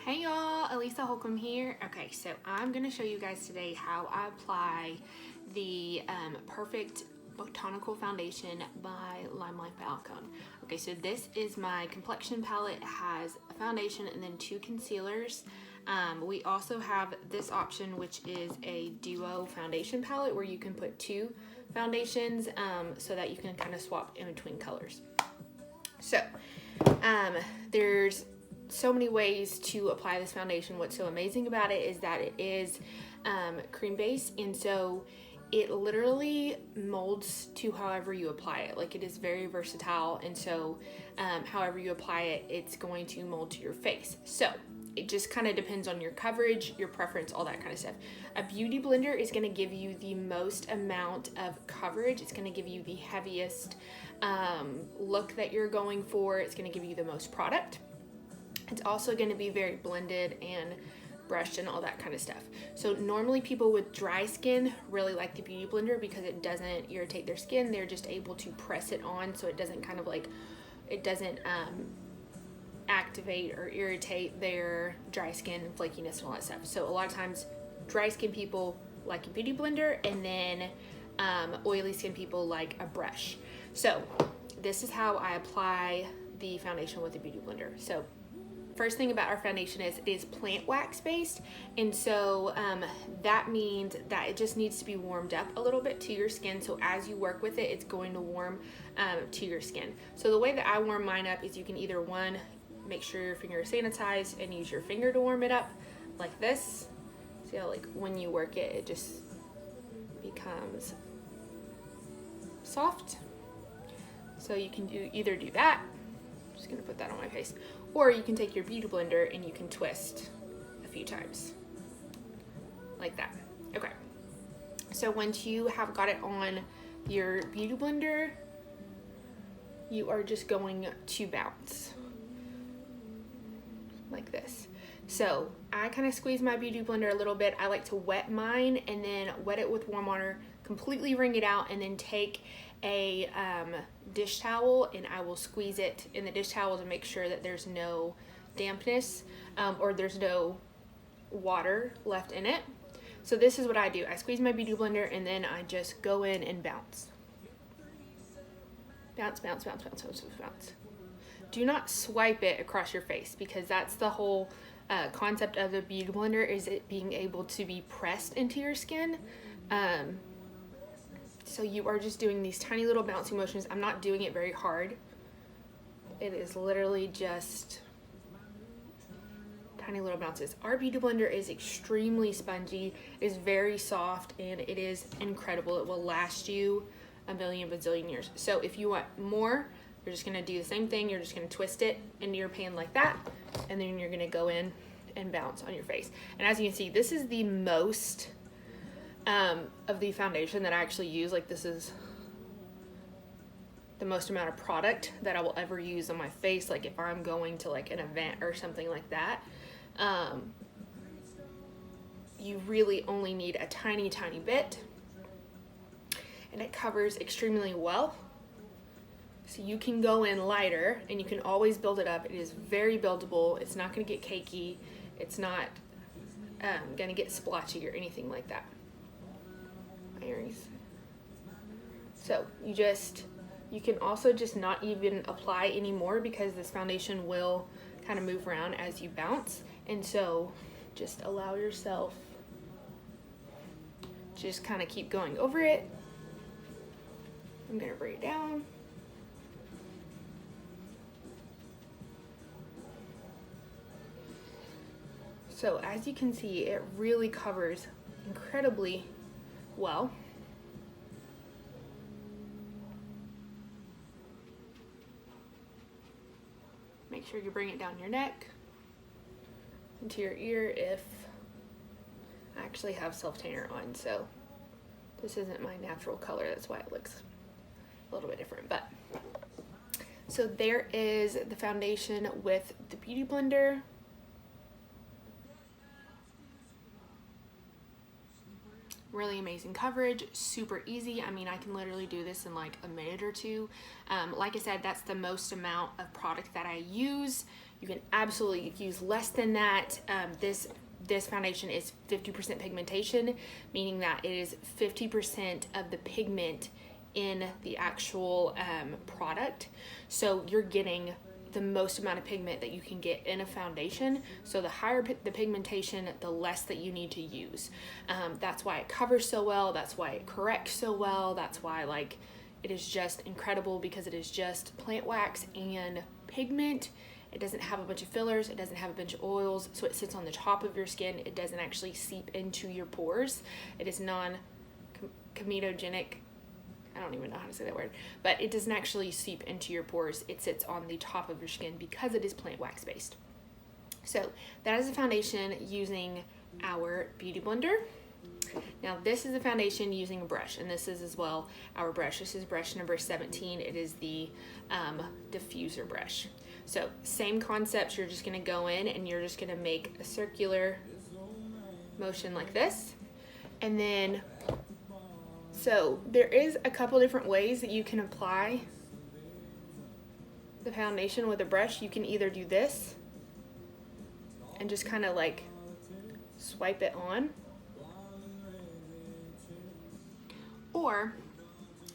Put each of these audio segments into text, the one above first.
Hey y'all, Elisa Holcomb here. Okay, so I'm going to show you guys today how I apply the Perfect Botanical Foundation by Limelife Perfect. Okay, so this is my complexion palette. It has a foundation and then two concealers. We also have this option, which is a duo foundation palette where you can put two foundations so that you can kind of swap in between colors. So there's so many ways to apply this foundation. What's so amazing about it is that it is cream base, and so it literally molds to however you apply it. Like, it is very versatile, and so however you apply it, it's going to mold to your face. So it just kind of depends on your coverage, your preference, all that kind of stuff. A beauty blender is going to give you the most amount of coverage. It's going to give you the heaviest look that you're going for. It's going to give you the most product. It's also going to be very blended and brushed and all that kind of stuff. So normally people with dry skin really like the beauty blender because it doesn't irritate their skin. They're just able to press it on so it doesn't kind of like, it doesn't activate or irritate their dry skin and flakiness and all that stuff. So a lot of times dry skin people like a beauty blender, and then oily skin people like a brush. So this is how I apply the foundation with the beauty blender. So first thing about our foundation is it is plant wax based, and so that means that it just needs to be warmed up a little bit to your skin. So as you work with it, it's going to warm to your skin. So the way that I warm mine up is you can either, one, make sure your finger is sanitized and use your finger to warm it up like this. See how, like, when you work it, it just becomes soft. So you can either do that. I'm just gonna put that on my face. Or you can take your beauty blender and you can twist a few times like that. Okay, so once you have got it on your beauty blender, you are just going to bounce like this. So I kind of squeeze my beauty blender a little bit. I like to wet mine and then wet it with warm water, completely wring it out, and then take a dish towel and I will squeeze it in the dish towel to make sure that there's no dampness or there's no water left in it. So this is what I do. I squeeze my beauty blender and then I just go in and bounce. Bounce, bounce, bounce, bounce, bounce, bounce. Do not swipe it across your face, because that's the whole concept of the beauty blender, is it being able to be pressed into your skin. So you are just doing these tiny little bouncing motions. I'm not doing it very hard. It is literally just tiny little bounces. Our beauty blender is extremely spongy. It is very soft and it is incredible. It will last you a million bazillion years. So if you want more, you're just gonna do the same thing. You're just gonna twist it into your pan like that, and then you're gonna go in and bounce on your face. And as you can see, this is the most of the foundation that I actually use. Like, this is the most amount of product that I will ever use on my face. Like, if I'm going to like an event or something like that, you really only need a tiny bit, and it covers extremely well. So you can go in lighter and you can always build it up. It is very buildable. It's not going to get cakey. It's not going to get splotchy or anything like that. My earrings. So you can also just not even apply anymore, because this foundation will kind of move around as you bounce. And so just allow yourself to just kind of keep going over it. I'm going to bring it down. So as you can see, it really covers incredibly well. Make sure you bring it down your neck, into your ear. If I actually have self-tanner on, so this isn't my natural color, that's why it looks a little bit different. But so there is the foundation with the beauty blender. Really amazing coverage, super easy. I mean, I can literally do this in like a minute or two. Like I said, that's the most amount of product that I use. You You can absolutely use less than that. This foundation is 50% pigmentation, meaning that it is 50% of the pigment in the actual product. So you're getting the most amount of pigment that you can get in a foundation. So the higher the pigmentation, the less that you need to use. That's why it covers so well. That's why it corrects so well. That's why like it is just incredible, because it is just plant wax and pigment. It doesn't have a bunch of fillers. It doesn't have a bunch of oils. So it sits on the top of your skin. It doesn't actually seep into your pores. It is non-comedogenic. I don't even know how to say that word, but it doesn't actually seep into your pores. It sits on the top of your skin because it is plant wax based. So that is a foundation using our Beauty Blender. Now this is a foundation using a brush, and this is as well our brush. This is brush number 17. It is the diffuser brush. So same concept, you're just gonna go in and you're just gonna make a circular motion like this. And then, so there is a couple different ways that you can apply the foundation with a brush. You can either do this and just kind of like swipe it on, or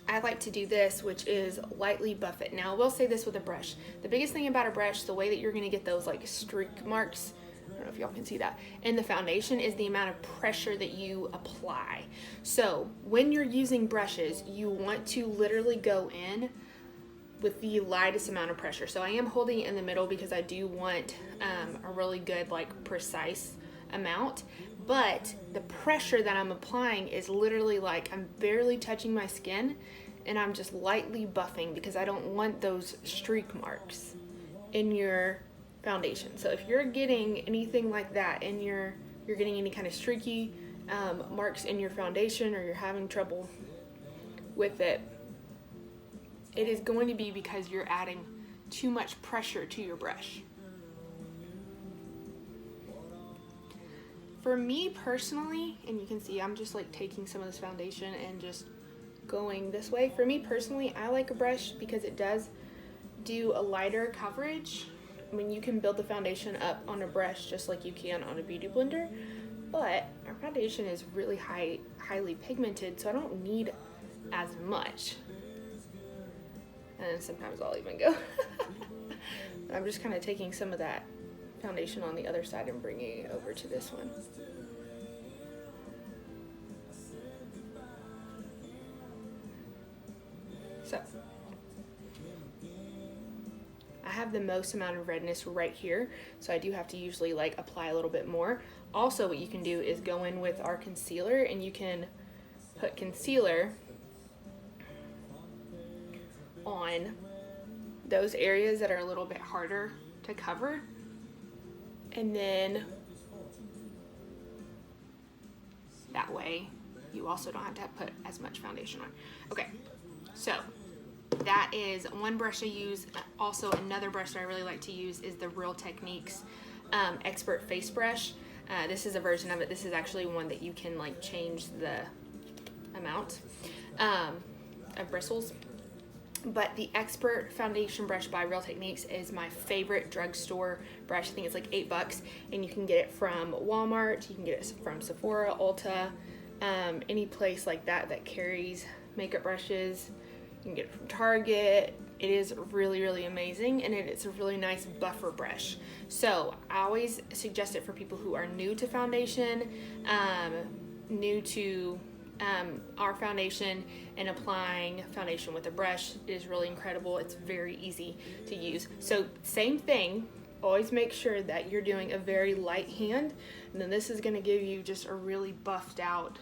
I like to do this, which is lightly buff it. Now I will say this with a brush. The biggest thing about a brush, the way that you're gonna get those like streak marks, I don't know if y'all can see that, in the foundation is the amount of pressure that you apply. So when you're using brushes, you want to literally go in with the lightest amount of pressure. So I am holding it in the middle because I do want a really good like precise amount. But the pressure that I'm applying is literally like I'm barely touching my skin, and I'm just lightly buffing because I don't want those streak marks in your foundation. So if you're getting anything like that and you're getting any kind of streaky marks in your foundation, or you're having trouble with it, it is going to be because you're adding too much pressure to your brush. For me personally, and you can see I'm just like taking some of this foundation and just going this way. For me personally, I like a brush because it does do a lighter coverage. I mean, you can build the foundation up on a brush just like you can on a beauty blender, but our foundation is really highly pigmented, so I don't need as much. And sometimes I'll even go. I'm just kind of taking some of that foundation on the other side and bringing it over to this one. So I have the most amount of redness right here, so I do have to usually like apply a little bit more. Also, what you can do is go in with our concealer, and you can put concealer on those areas that are a little bit harder to cover. And then that way you also don't have to put as much foundation on. Okay, so that is one brush I use. Also, another brush that I really like to use is the Real Techniques Expert Face Brush. This is a version of it. This is actually one that you can like change the amount of bristles. But the Expert Foundation Brush by Real Techniques is my favorite drugstore brush. I think it's like $8, and you can get it from Walmart, you can get it from Sephora, Ulta, any place like that that carries makeup brushes. You can get it from Target. It is really, really amazing, and it's a really nice buffer brush. So I always suggest it for people who are new to foundation, new to our foundation, and applying foundation with a brush is really incredible. It's very easy to use. So same thing, always make sure that you're doing a very light hand, and then this is going to give you just a really buffed out,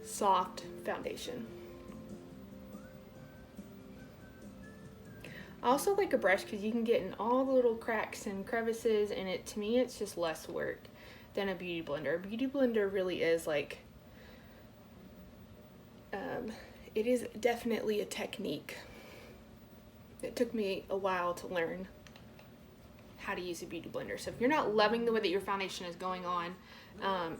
soft foundation. I also like a brush because you can get in all the little cracks and crevices, and to me it's just less work than a beauty blender. A beauty blender really is like, it is definitely a technique. It took me a while to learn how to use a beauty blender. So if you're not loving the way that your foundation is going on,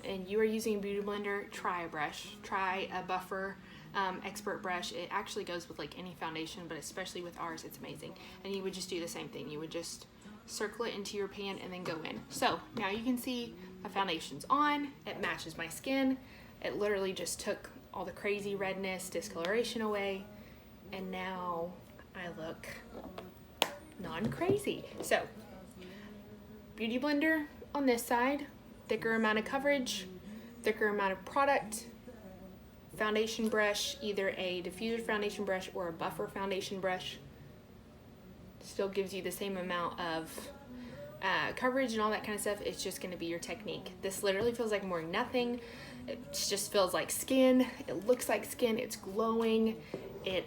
and you are using a beauty blender, try a brush, try a buffer expert brush. It actually goes with like any foundation, but especially with ours, it's amazing. And you would just do the same thing. You would just circle it into your pan and then go in. So now you can see my foundation's on. It matches my skin. It literally just took all the crazy redness, discoloration away, and now I look non-crazy. So, beauty blender on this side, thicker amount of coverage, thicker amount of product, foundation brush, either a diffuser foundation brush or a buffer foundation brush. Still gives you the same amount of coverage and all that kind of stuff. It's just going to be your technique. This literally feels like I'm wearing nothing. It just feels like skin. It looks like skin. It's glowing. It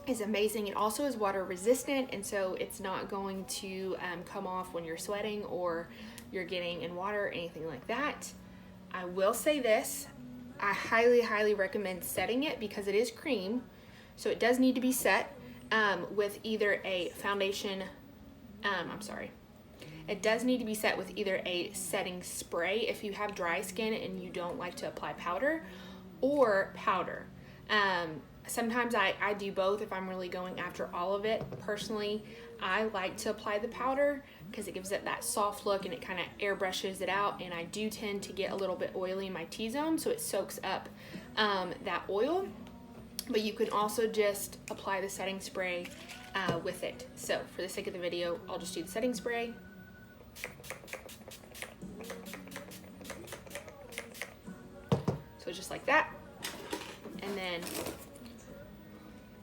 is amazing. It also is water resistant, and so it's not going to come off when you're sweating or you're getting in water or anything like that. I will say this. I highly recommend setting it because it is cream, so it does need to be set with either a foundation, it does need to be set with either a setting spray if you have dry skin and you don't like to apply powder, or powder. Sometimes I do both if I'm really going after all of it. Personally, I like to apply the powder because it gives it that soft look and it kind of airbrushes it out, and I do tend to get a little bit oily in my T-zone, so it soaks up that oil. But you can also just apply the setting spray with it. So for the sake of the video, I'll just do the setting spray. So just like that. And then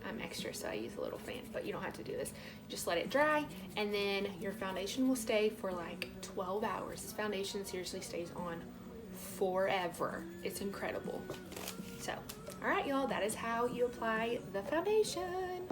I'm extra, so I use a little fan, but you don't have to do this. Just let it dry, and then your foundation will stay for like 12 hours. This foundation seriously stays on forever. It's incredible. So, all right, y'all, that is how you apply the foundation.